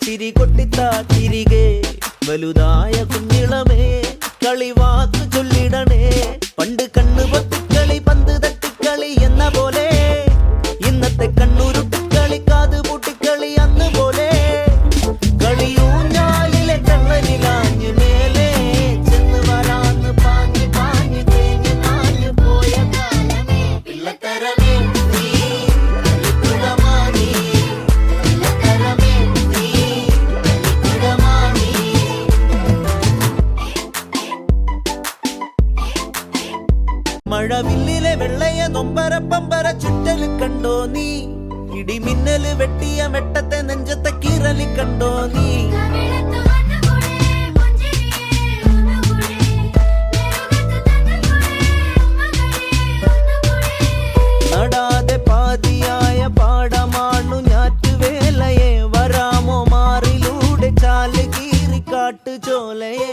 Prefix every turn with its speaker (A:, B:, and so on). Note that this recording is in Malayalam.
A: ചിരി കൊട്ടിത്താ തിരികെ വലുതായ കുഞ്ഞിളമേ കളിവാക്ക് ചൊല്ലിടണേ പണ്ട് കണ്ണു പൊത്തിക്കളി പന്ത് തട്ടിക്കളി എന്ന പോലെ ഇന്നത്തെ കണ്ണൂരുട്ടിക്കളി കാത് പൂട്ടിക്കളി അന്ന് പോലെ കളിയൂഞ്ഞാലിലെ കള്ളനിലാഞ്ഞു മേലെ ചെന്ന് വരാന്ന് പാഞ്ഞു പാഞ്ഞു തേഞ്ഞു നാഞ്ഞു പോയ കാലമേ പിള്ളത്തരമേ നീ കളിക്കുടമാനി പിള്ളത്തരമേ നീ കളിക്കുടമാനി മഴവില്ലിലെ വെള്ളയ നൊമ്പര പമ്പര ചുറ്റല് കണ്ടോ നീ ഇടിമിന്നല് വെട്ടിയ വെട്ടത്തെ നെഞ്ചത്തെ കീറലി കണ്ടോ നീ നടാതെ പാതിയായ പാടമാണു ഞാറ്റുവേലയെ വരാമോ മാറിലൂടെ ചാല് കീറി കാട്ടു ചോലയെ